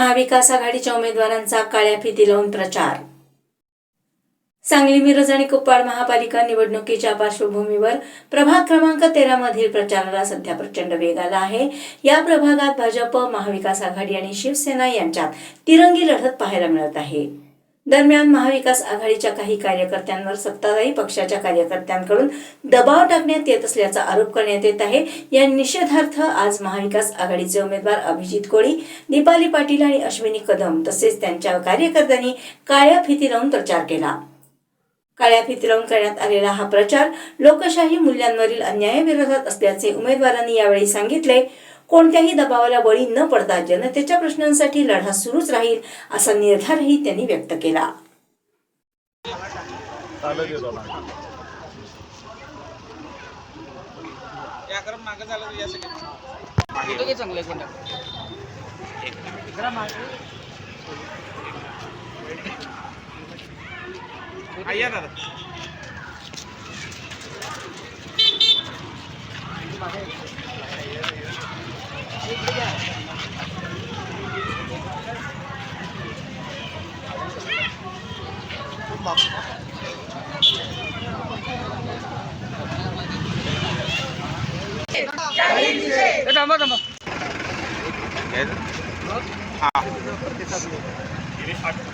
महाविकास आघाडीच्या उमेदवारांचा काळ्या फिती लावून प्रचार। सांगली, मिरज आणि कुपवाड महापालिका निवडणुकीच्या पार्श्वभूमीवर प्रभाग क्रमांक 13 मधील प्रचाराला सध्या प्रचंड वेग आला आहे। या प्रभागात भाजप, महाविकास आघाडी आणि शिवसेना यांच्यात तिरंगी लढत पाहायला मिळत आहे। दरम्यान महाविकास आघाडीच्या काही कार्यकर्त्यांवर सत्ताधारी पक्षाच्या कार्यकर्त्यांकडून दबाव टाकण्यात येत असल्याचा आरोप करण्यात येत आहे। या निषेधार्थ आज महाविकास आघाडीचे उमेदवार अभिजित कोळी, दीपाली पाटील आणि अश्विनी कदम तसेच त्यांच्या कार्यकर्त्यांनी काळ्या फिती लावून प्रचार केला। काळ्या फिती लावून करण्यात आलेला हा प्रचार लोकशाही मूल्यांवरील अन्यायाविरोधात असल्याचे उमेदवारांनी यावेळी सांगितले। कोणत्याही दबावाला बळी न पडता जनतेच्या प्रश्नांसाठी लढा सुरूच राहील असा निर्धारही त्यांनी व्यक्त केला।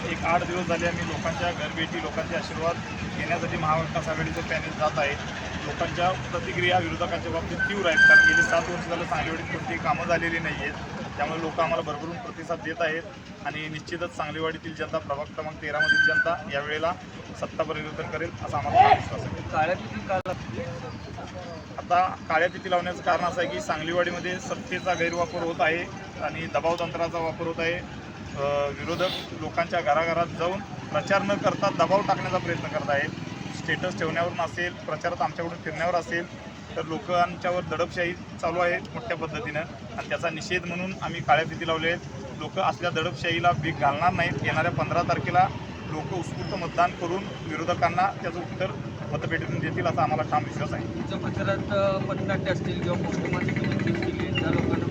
एक 8 दिवस झाले आम्ही लोकांच्या घरभेटी, लोकांचे आशीर्वाद घेण्यासाठी महाविकास आघाडीचं पॅनेल जात आहे। लोकांच्या प्रतिक्रिया विरोधकांच्या बाबतीत तीव्र आहेत, कारण गेली 7 वर्ष झालं सांगलीवाडीत कोणतीही कामं झालेली नाही आहेत। त्यामुळे लोक आम्हाला भरभरून प्रतिसाद देत आहेत आणि निश्चितच सांगलीवाडीतील जनता, प्रभाग क्रमांक 13 मधील जनता यावेळेला सत्ता परिवर्तन करेल असा आम्हाला विश्वास आहे। आता काळ्या फिती लावण्याचं कारण असं आहे की सांगलीवाडीमध्ये सत्तेचा गैरवापर होत आहे आणि दबाव तंत्राचा वापर होत आहे। विरोधक लोकांच्या घराघरात जाऊन प्रचार न करता दबाव टाकण्याचा प्रयत्न करत आहेत। स्टेटस ठेवण्यावरून असेल, प्रचारात आमच्याकडून फिरण्यावर असेल, तर लोकांच्यावर दडपशाही चालू आहे मोठ्या पद्धतीनं आणि त्याचा निषेध म्हणून आम्ही काळ्या फिती लावले आहेत। लोक असल्या दडपशाहीला भीक घालणार नाहीत। येणाऱ्या 15 तारखेला लोक उत्स्फूर्त मतदान करून विरोधकांना त्याचं उत्तर मतपेटीतून देतील असा आम्हाला ठाम विश्वास आहे। प्रचारात पथनाट्य असतील किंवा त्या लोकांना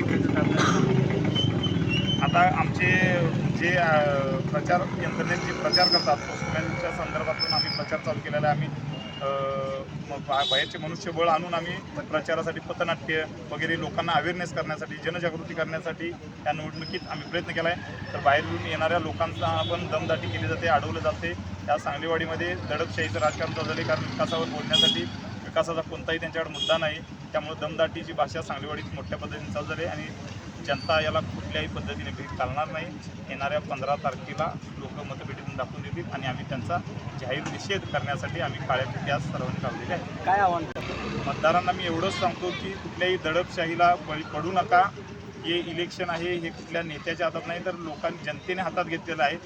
आता आमचे जे प्रचार यंत्रणेत जे प्रचार करतात पोस्टमॅनच्या संदर्भातून आम्ही प्रचार चालू केलेला आहे। आम्ही बाहेरचे मनुष्यबळ आणून आम्ही प्रचारासाठी पथनाट्य वगैरे लोकांना अवेअरनेस करण्यासाठी, जनजागृती करण्यासाठी या निवडणुकीत आम्ही प्रयत्न केला आहे। तर बाहेरून येणाऱ्या लोकांचा पण दमदाटी केली जाते, अडवलं जाते। या सांगलीवाडीमध्ये दडपशाहीचं राजकारण चालू झाले, कारण विकासावर बोलण्यासाठी विकासाचा कोणताही त्यांच्याकडे मुद्दा नाही। त्यामुळे दमदाटीची भाषा सांगलीवाडीत मोठ्या पद्धतीने चालू झाली आणि जनता याला कुठल्याही पद्धतीने भीक घालणार नाही। येणाऱ्या 15 तारखेला लोक मतपेटीतून दाखवून देतील आणि आम्ही त्यांचा जाहीर निषेध करण्यासाठी आम्ही काळ्या फिती आज सर्वांनी लावलेली आहे। काय आव्हान मतदारांना मी एवढंच सांगतो की कुठल्याही दडपशाहीला बळी पडू नका। हे इलेक्शन आहे, हे कुठल्या नेत्याच्या हातात नाही, तर लोकांनी जनतेने हातात घेतलेलं आहे।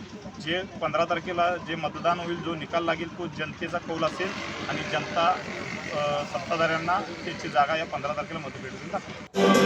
जे 15 तारखेला जे मतदान होईल, जो निकाल लागेल तो जनतेचा कौल असेल आणि जनता सत्ताधाऱ्यांना त्यांची जागा या 15 तारखेला मतपेटीतून दाखवेल।